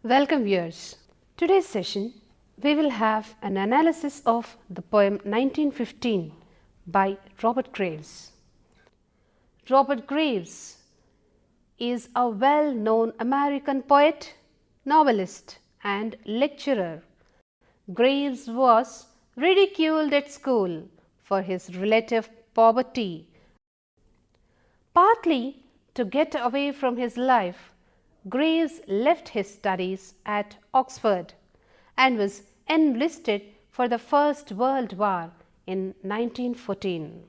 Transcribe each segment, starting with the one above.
Welcome viewers. Today's session we will have an analysis of the poem 1915 by Robert Graves. Robert Graves is a well-known American poet, novelist and lecturer. Graves was ridiculed at school for his relative poverty. Partly to get away from his life, Graves left his studies at Oxford and was enlisted for the First World War in 1914.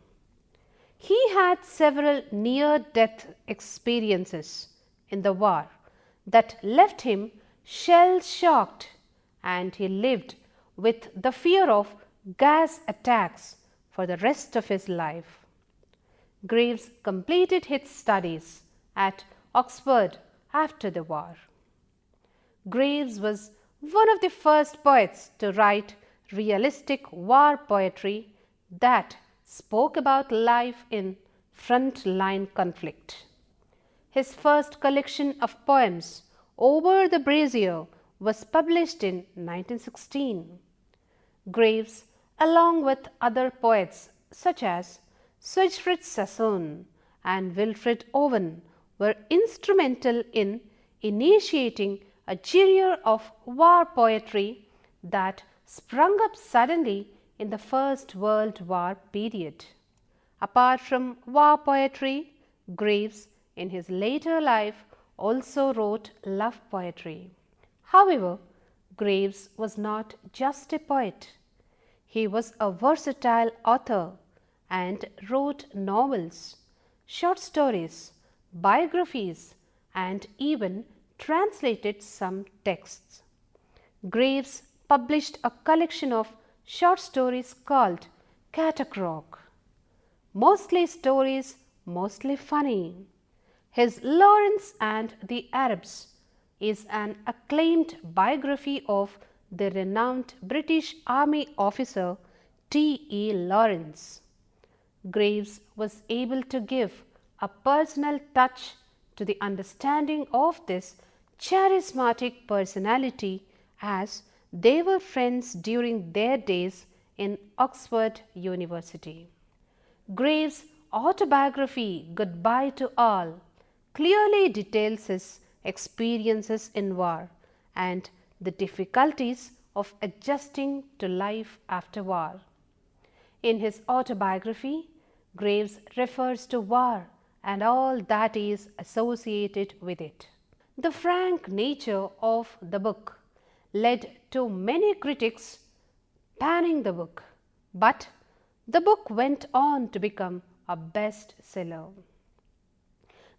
He had several near-death experiences in the war that left him shell-shocked, and he lived with the fear of gas attacks for the rest of his life. Graves completed his studies at Oxford after the war. Graves was one of the first poets to write realistic war poetry that spoke about life in front-line conflict. His first collection of poems, Over the Brazier, was published in 1916. Graves, along with other poets such as Siegfried Sassoon and Wilfred Owen, were instrumental in initiating a genre of war poetry that sprung up suddenly in the First World War period. Apart from war poetry, Graves in his later life also wrote love poetry. However, Graves was not just a poet. He was a versatile author and wrote novels, short stories, biographies, and even translated some texts. Graves published a collection of short stories called Catacroc, mostly stories, mostly funny. His Lawrence and the Arabs is an acclaimed biography of the renowned British Army officer T.E. Lawrence. Graves was able to give a personal touch to the understanding of this charismatic personality, as they were friends during their days in Oxford University. Graves' autobiography, Goodbye to All, clearly details his experiences in war and the difficulties of adjusting to life after war. In his autobiography, Graves refers to war and all that is associated with it. The frank nature of the book led to many critics banning the book, but the book went on to become a bestseller.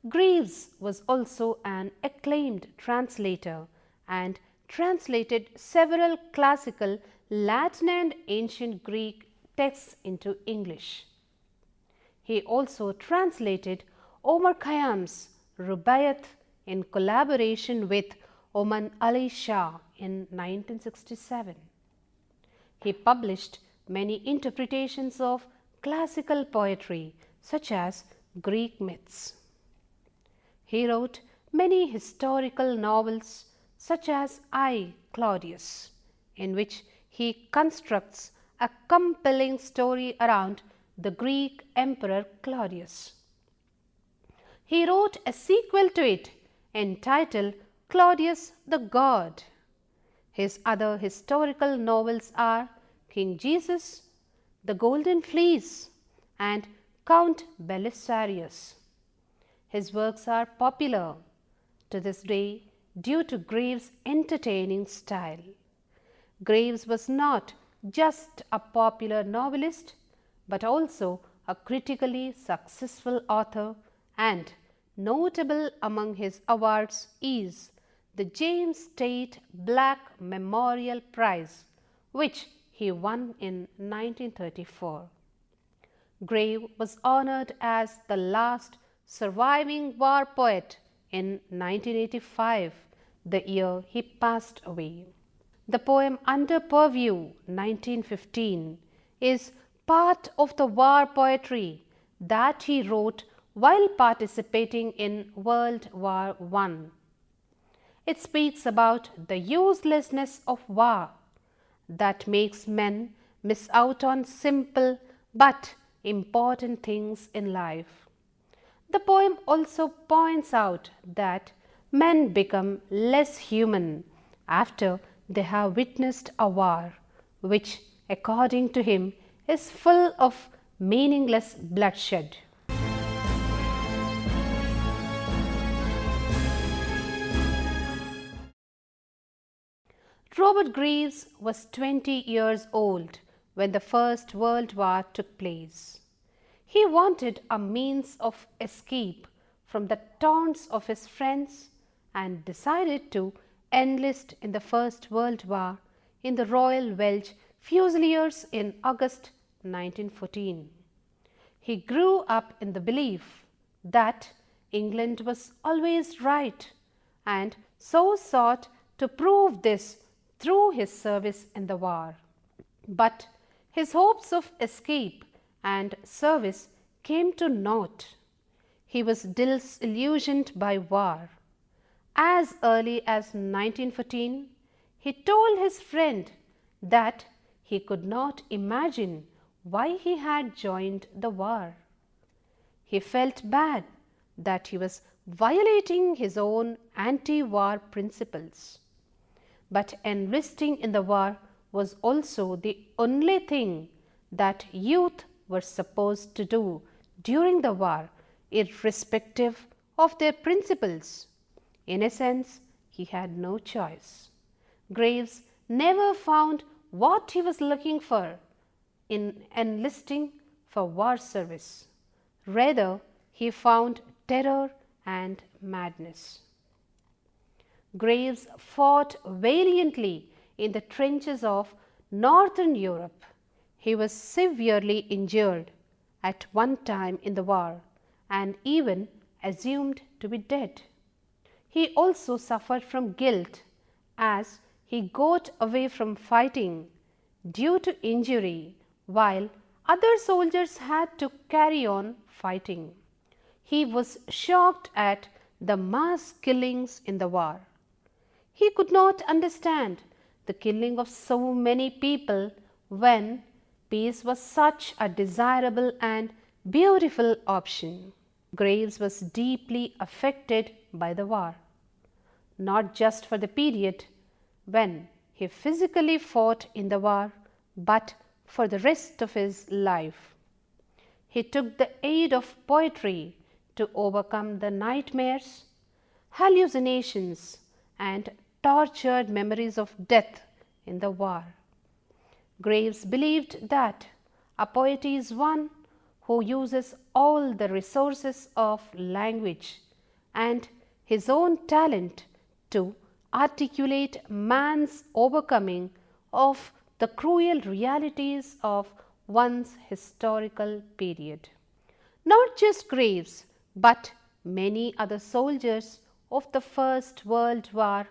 Graves was also an acclaimed translator and translated several classical Latin and ancient Greek texts into English. He also translated Omar Khayyam's Rubaiyat in collaboration with Oman Ali Shah in 1967. He published many interpretations of classical poetry such as Greek myths. He wrote many historical novels such as I, Claudius, in which he constructs a compelling story around the Greek Emperor Claudius. He wrote a sequel to it entitled Claudius the God. His other historical novels are King Jesus, The Golden Fleece, and Count Belisarius. His works are popular to this day due to Graves' entertaining style. Graves was not just a popular novelist, but also a critically successful author, and notable among his awards is the James Tate Black Memorial Prize, which he won in 1934. Graves was honored as the last surviving war poet in 1985, the year he passed away. The poem Under Purview 1915 is part of the war poetry that he wrote while participating in World War I. It speaks about the uselessness of war that makes men miss out on simple but important things in life. The poem also points out that men become less human after they have witnessed a war, which, according to him, is full of meaningless bloodshed. Robert Graves was 20 years old when the First World War took place. He wanted a means of escape from the taunts of his friends and decided to enlist in the First World War in the Royal Welsh Fusiliers in August 1914. He grew up in the belief that England was always right and so sought to prove this through his service in the war. But his hopes of escape and service came to naught. He was disillusioned by war. As early as 1914, he told his friend that he could not imagine why he had joined the war. He felt bad that he was violating his own anti-war principles. But enlisting in the war was also the only thing that youth were supposed to do during the war, irrespective of their principles. In a sense, he had no choice. Graves never found what he was looking for in enlisting for war service. Rather, he found terror and madness. Graves fought valiantly in the trenches of Northern Europe. He was severely injured at one time in the war and even assumed to be dead. He also suffered from guilt as he got away from fighting due to injury while other soldiers had to carry on fighting. He was shocked at the mass killings in the war. He could not understand the killing of so many people when peace was such a desirable and beautiful option. Graves was deeply affected by the war, not just for the period when he physically fought in the war, but for the rest of his life. He took the aid of poetry to overcome the nightmares, hallucinations, and tortured memories of death in the war. Graves believed that a poet is one who uses all the resources of language and his own talent to articulate man's overcoming of the cruel realities of one's historical period. Not just Graves, but many other soldiers of the First World War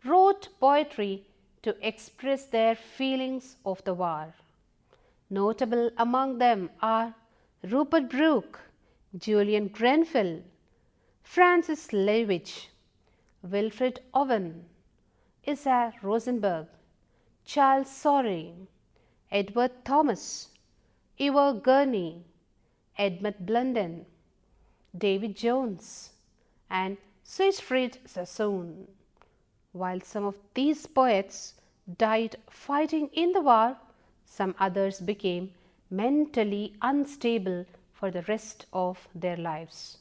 wrote poetry to express their feelings of the war. Notable among them are Rupert Brooke, Julian Grenfell, Francis Lewis, Wilfred Owen, Isaiah Rosenberg, Charles Sorey, Edward Thomas, Ivor Gurney, Edmund Blunden, David Jones, and Siegfried Sassoon. While some of these poets died fighting in the war, some others became mentally unstable for the rest of their lives.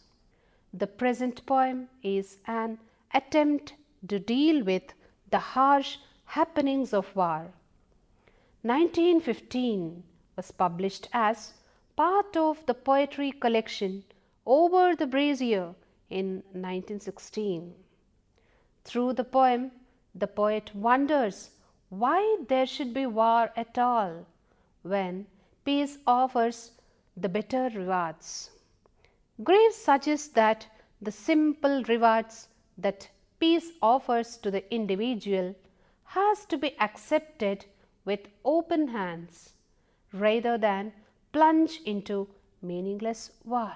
The present poem is an attempt to deal with the harsh happenings of war. 1915 was published as part of the poetry collection Over the Brazier in 1916. Through the poem, the poet wonders why there should be war at all when peace offers the better rewards. Graves suggests that the simple rewards that peace offers to the individual has to be accepted with open hands rather than plunge into meaningless war.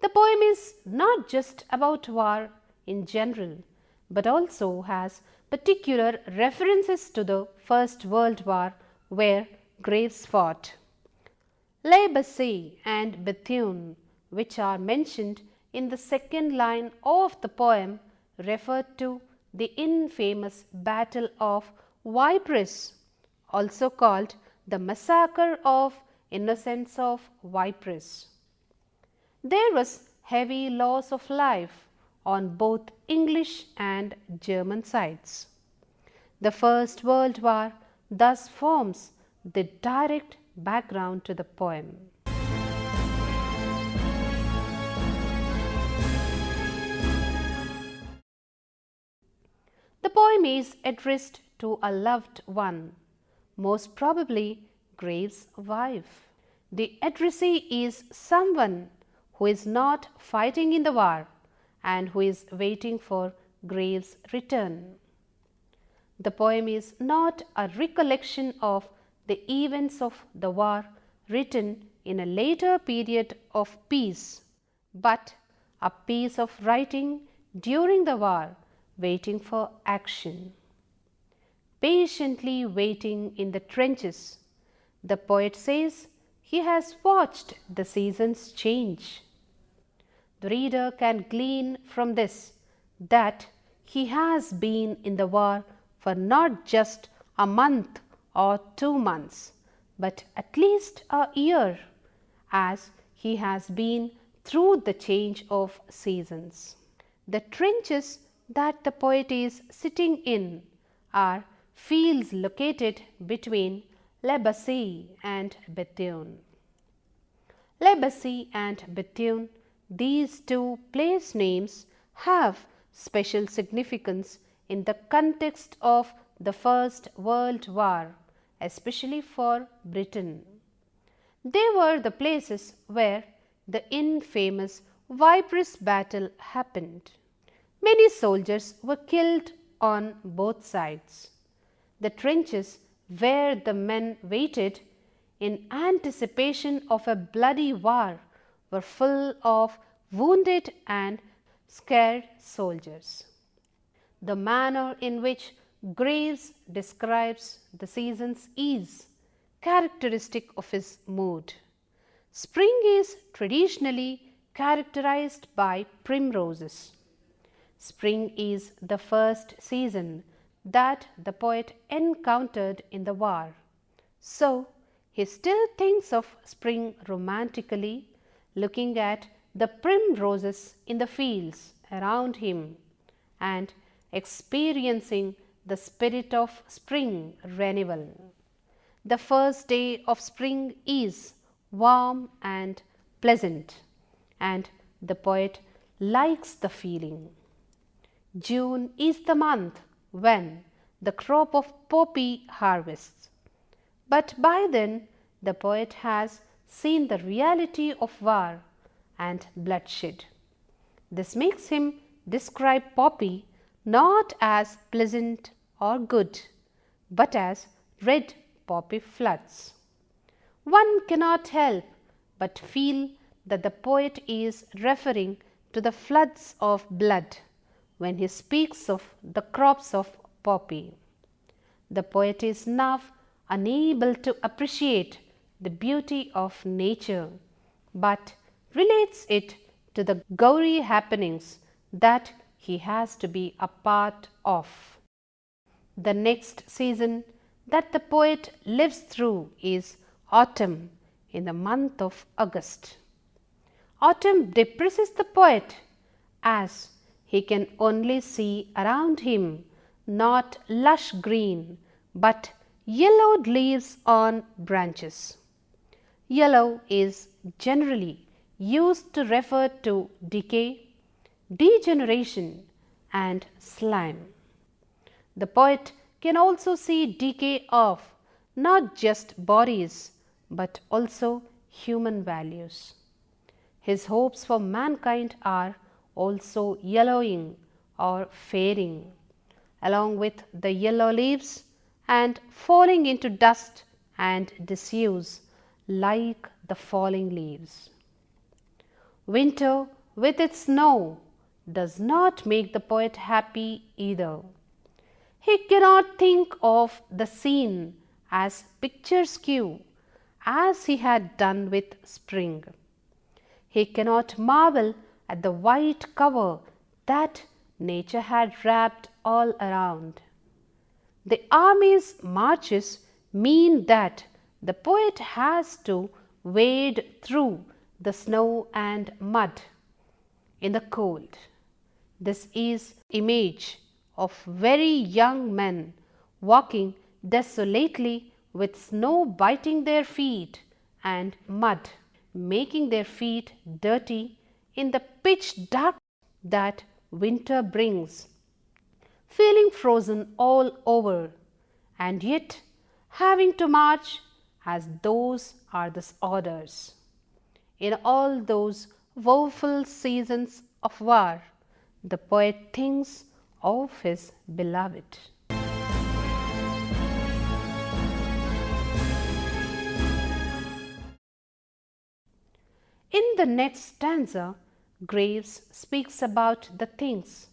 The poem is not just about war in general, but also has particular references to the First World War where Graves fought. Le Bessay and Bethune, which are mentioned in the second line of the poem, refer to the infamous Battle of Ypres, also called the Massacre of Innocents of Ypres. There was heavy loss of life on both English and German sides. The First World War thus forms the direct background to the poem. The poem is addressed to a loved one, most probably Graves' wife. The addressee is someone who is not fighting in the war and who is waiting for Graves' return. The poem is not a recollection of the events of the war written in a later period of peace, but a piece of writing during the war waiting for action. Patiently waiting in the trenches, the poet says he has watched the seasons change. The reader can glean from this that he has been in the war for not just a month or 2 months, but at least a year, as he has been through the change of seasons. The trenches that the poet is sitting in are fields located between Le Bessay and Bethune. Le Bessay and Bethune, these two place names have special significance in the context of the First World War, especially for Britain. They were the places where the infamous Ypres battle happened. Many soldiers were killed on both sides. The trenches where the men waited in anticipation of a bloody war were full of wounded and scared soldiers. The manner in which Graves describes the seasons is characteristic of his mood. Spring is traditionally characterized by primroses. Spring is the first season that the poet encountered in the war. So, he still thinks of spring romantically, looking at the primroses in the fields around him and experiencing the spirit of spring renewal. The first day of spring is warm and pleasant, and the poet likes the feeling. June is the month when the crop of poppy harvests. But by then the poet has seen the reality of war and bloodshed. This makes him describe poppy not as pleasant or good, but as red poppy floods. One cannot help but feel that the poet is referring to the floods of blood when he speaks of the crops of poppy. The poet is now unable to appreciate the beauty of nature, but relates it to the gory happenings that he has to be a part of. The next season that the poet lives through is autumn in the month of August. Autumn depresses the poet as he can only see around him not lush green but yellowed leaves on branches. Yellow is generally used to refer to decay, degeneration and slime. The poet can also see decay of not just bodies but also human values. His hopes for mankind are also yellowing or fading, along with the yellow leaves and falling into dust and disuse like the falling leaves. Winter with its snow does not make the poet happy either. He cannot think of the scene as picturesque as he had done with spring. He cannot marvel at the white cover that nature had wrapped all around. The army's marches mean that the poet has to wade through the snow and mud in the cold. This is image of very young men walking desolately with snow biting their feet and mud making their feet dirty in the pitch dark that winter brings, feeling frozen all over, and yet having to march as those are the orders. In all those woeful seasons of war, the poet thinks of his beloved. In the next stanza, Graves speaks about the things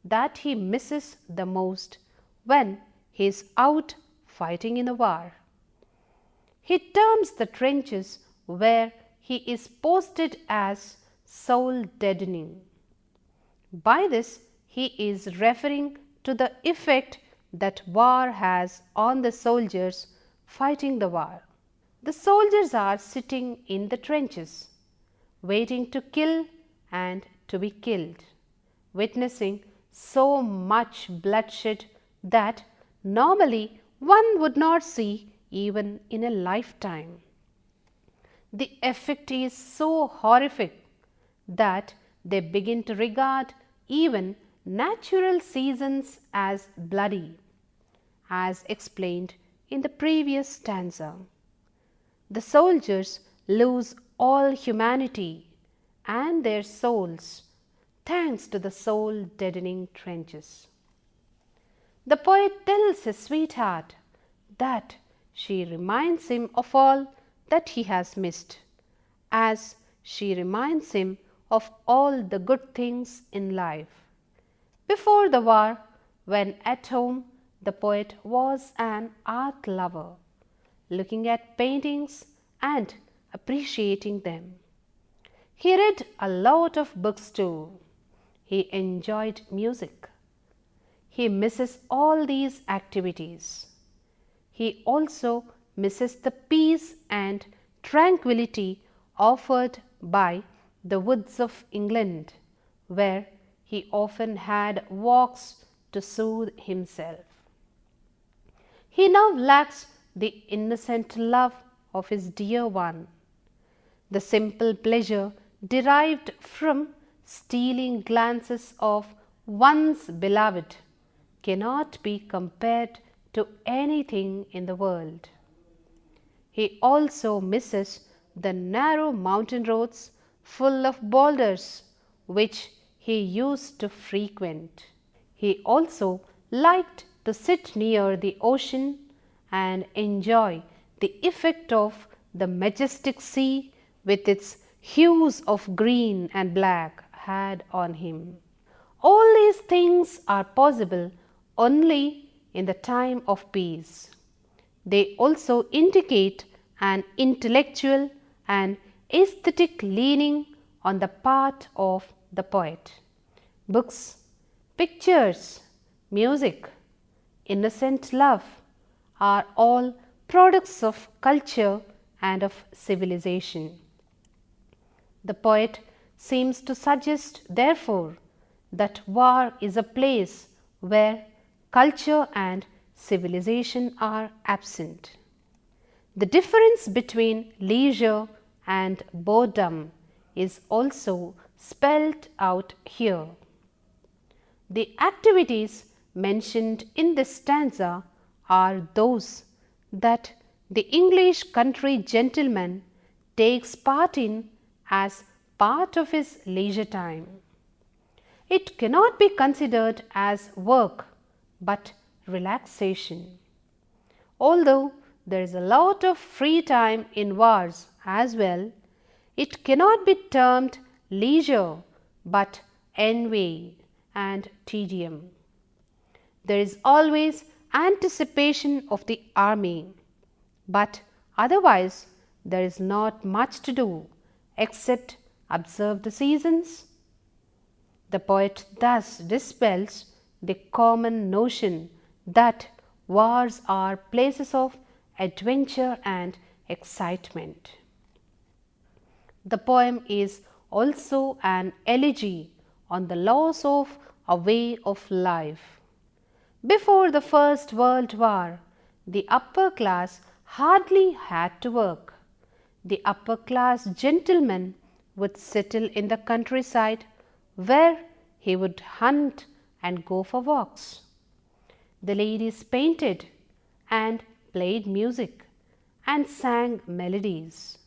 that he misses the most when he is out fighting in a war. He terms the trenches where he is posted as soul deadening. By this, he is referring to the effect that war has on the soldiers fighting the war. The soldiers are sitting in the trenches, waiting to kill and to be killed, witnessing so much bloodshed that normally one would not see even in a lifetime. The effect is so horrific that they begin to regard even natural seasons as bloody, as explained in the previous stanza. The soldiers lose all humanity and their souls thanks to the soul deadening trenches. The poet tells his sweetheart that she reminds him of all that he has missed, as she reminds him of all the good things in life. Before the war, when at home, the poet was an art lover, looking at paintings and appreciating them. He read a lot of books too. He enjoyed music. He misses all these activities. He also misses the peace and tranquility offered by the woods of England, where he often had walks to soothe himself. He now lacks the innocent love of his dear one. The simple pleasure derived from stealing glances of one's beloved cannot be compared to anything in the world. He also misses the narrow mountain roads full of boulders which he used to frequent. He also liked to sit near the ocean and enjoy the effect of the majestic sea with its hues of green and black had on him. All these things are possible only in the time of peace. They also indicate an intellectual and aesthetic leaning on the part of the poet. Books, pictures, music, innocent love are all products of culture and of civilization. The poet seems to suggest, therefore, that war is a place where culture and civilization are absent. The difference between leisure and boredom is also spelled out here. The activities mentioned in this stanza are those that the English country gentleman takes part in as part of his leisure time. It cannot be considered as work but relaxation. Although there is a lot of free time in wars as well, it cannot be termed leisure but ennui, and tedium. There is always anticipation of the army, but otherwise there is not much to do except observe the seasons. The poet thus dispels the common notion that wars are places of adventure and excitement. The poem is also an elegy on the loss of a way of life. Before the First World War, the upper class hardly had to work. The upper class gentleman would settle in the countryside where he would hunt and go for walks. The ladies painted and played music and sang melodies.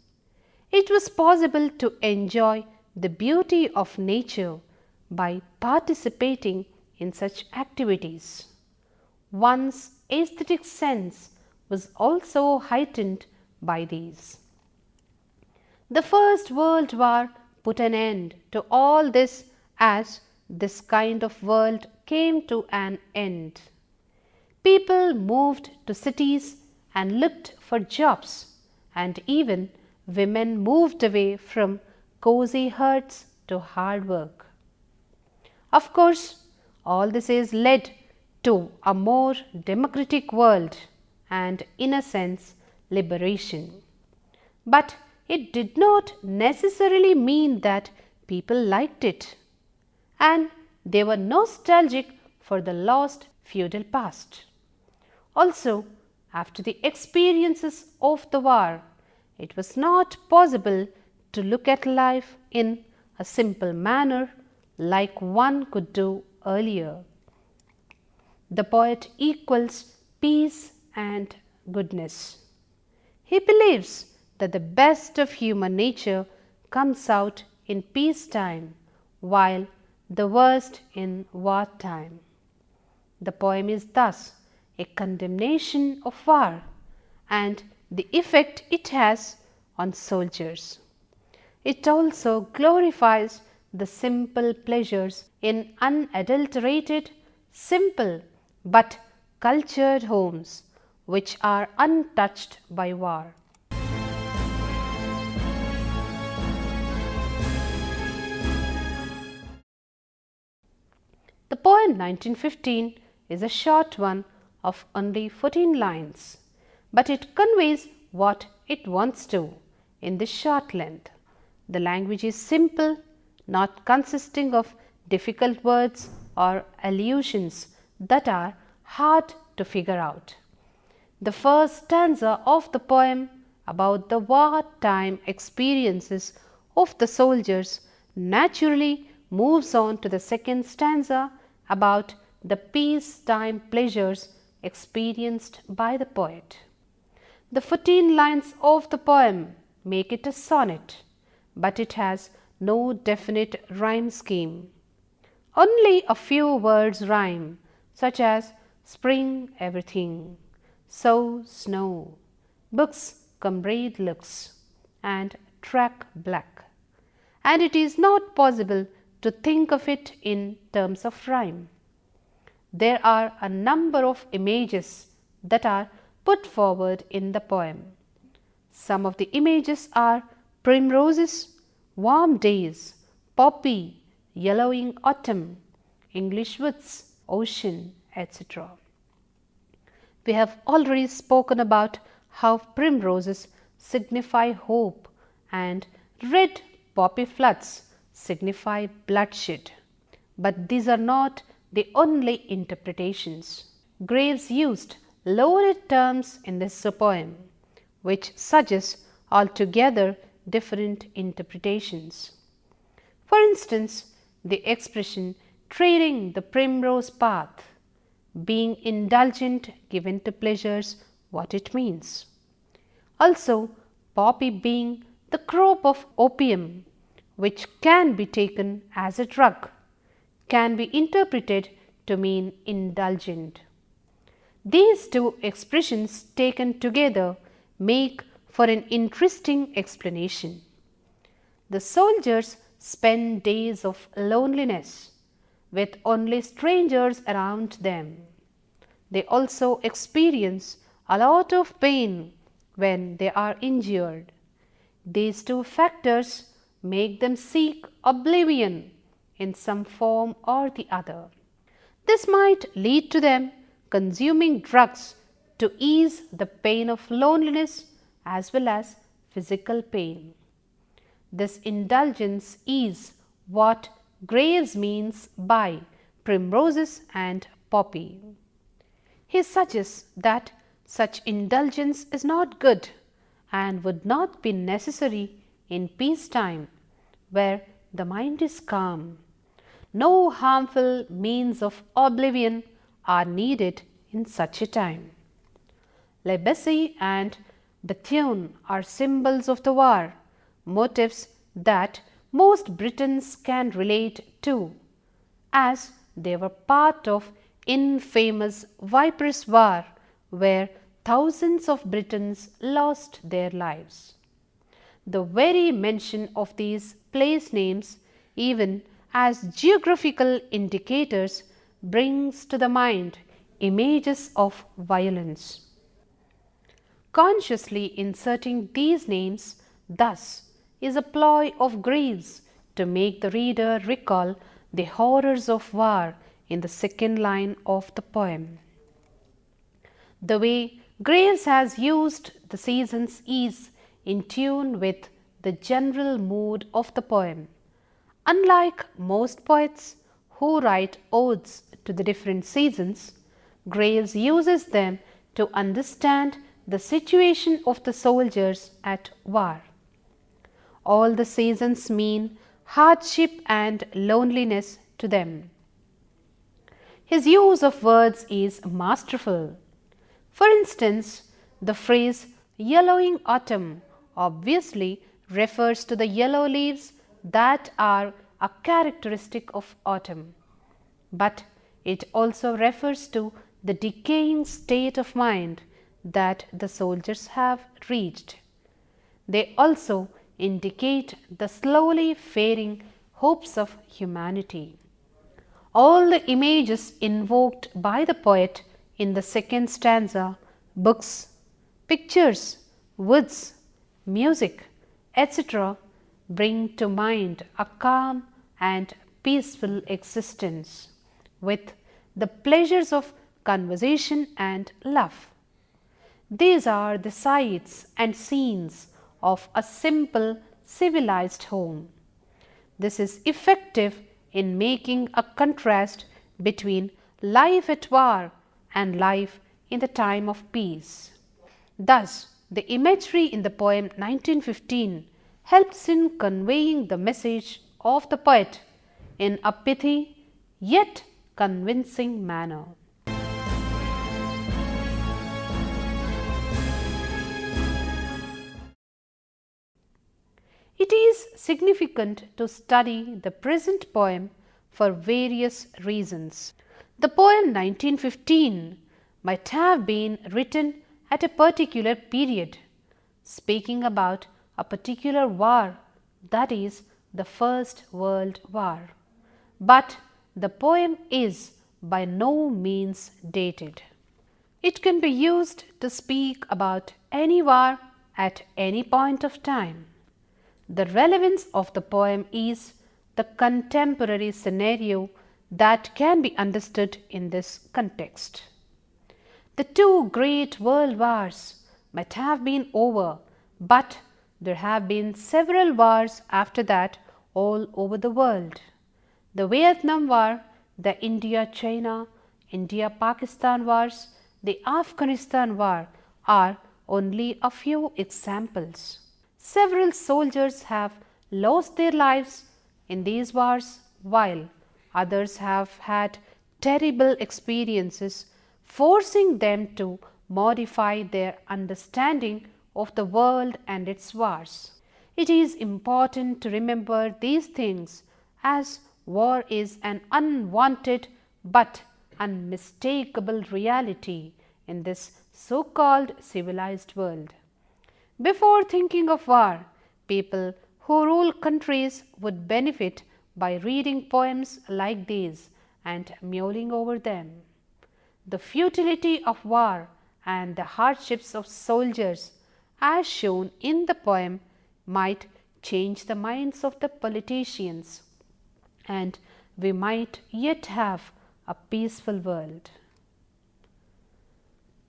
It was possible to enjoy the beauty of nature by participating in such activities. One's aesthetic sense was also heightened by these. The First World War put an end to all this as this kind of world came to an end. People moved to cities and looked for jobs, and even women moved away from cozy huts to hard work. Of course, all this is led to a more democratic world and, in a sense, liberation. But it did not necessarily mean that people liked it, and they were nostalgic for the lost feudal past. Also, after the experiences of the war, it was not possible to look at life in a simple manner like one could do earlier. The poet equals peace and goodness. He believes that the best of human nature comes out in peacetime, while the worst in wartime. The poem is thus a condemnation of war and the effect it has on soldiers. It also glorifies the simple pleasures in unadulterated, simple but cultured homes which are untouched by war. The poem 1915 is a short one of only 14 lines, but it conveys what it wants to in this short length. The language is simple, not consisting of difficult words or allusions that are hard to figure out. The first stanza of the poem about the wartime experiences of the soldiers naturally moves on to the second stanza about the peacetime pleasures experienced by the poet. The 14 lines of the poem make it a sonnet, but it has no definite rhyme scheme. Only a few words rhyme, such as spring everything, sow snow, books comrade looks, and track black. And it is not possible to think of it in terms of rhyme. There are a number of images that are put forward in the poem. Some of the images are primroses, warm days, poppy, yellowing autumn, English woods, ocean, etc. We have already spoken about how primroses signify hope and red poppy floods signify bloodshed. But these are not the only interpretations. Graves used loaded terms in this poem, which suggest altogether different interpretations. For instance, the expression treading the primrose path, being indulgent, given to pleasures, what it means. Also, poppy being the crop of opium, which can be taken as a drug, can be interpreted to mean indulgent. These two expressions taken together make for an interesting explanation. The soldiers spend days of loneliness with only strangers around them. They also experience a lot of pain when they are injured. These two factors make them seek oblivion in some form or the other. This might lead to them consuming drugs to ease the pain of loneliness as well as physical pain. This indulgence is what Graves means by primroses and poppy. He suggests that such indulgence is not good and would not be necessary in peacetime, where the mind is calm. No harmful means of oblivion are needed in such a time. Legacy and Bethune are symbols of the war, motifs that most Britons can relate to, as they were part of infamous Ypres War, where thousands of Britons lost their lives. The very mention of these place names, even as geographical indicators, brings to the mind images of violence. Consciously inserting these names thus is a ploy of Graves to make the reader recall the horrors of war in the second line of the poem. The way Graves has used the seasons is in tune with the general mood of the poem. Unlike most poets who write odes to the different seasons, Graves uses them to understand the situation of the soldiers at war. All the seasons mean hardship and loneliness to them. His use of words is masterful. For instance, the phrase yellowing autumn obviously refers to the yellow leaves that are a characteristic of autumn, but it also refers to the decaying state of mind that the soldiers have reached. They also indicate the slowly fading hopes of humanity. All the images invoked by the poet in the second stanza, books, pictures, woods, music, etc., bring to mind a calm and peaceful existence with the pleasures of conversation and love. These are the sights and scenes of a simple civilized home. This is effective in making a contrast between life at war and life in the time of peace. Thus, the imagery in the poem 1915 helps in conveying the message of the poet in a pithy yet convincing manner. It is significant to study the present poem for various reasons. The poem 1915 might have been written at a particular period, speaking about a particular war, that is, the First World War. But the poem is by no means dated. It can be used to speak about any war at any point of time. The relevance of the poem is the contemporary scenario that can be understood in this context. The two great world wars might have been over, but there have been several wars after that all over the world. The Vietnam War, the India-China, India-Pakistan wars, the Afghanistan War are only a few examples. Several soldiers have lost their lives in these wars, while others have had terrible experiences, forcing them to modify their understanding of the world and its wars. It is important to remember these things, as war is an unwanted but unmistakable reality in this so-called civilized world. Before thinking of war, people who rule countries would benefit by reading poems like these and mulling over them. The futility of war and the hardships of soldiers, as shown in the poem, might change the minds of the politicians, and we might yet have a peaceful world.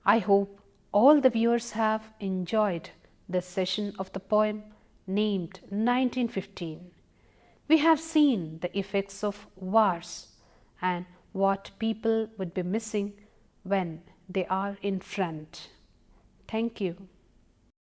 I hope all the viewers have enjoyed this session of the poem named 1915. We have seen the effects of wars and what people would be missing when they are in front. Thank you.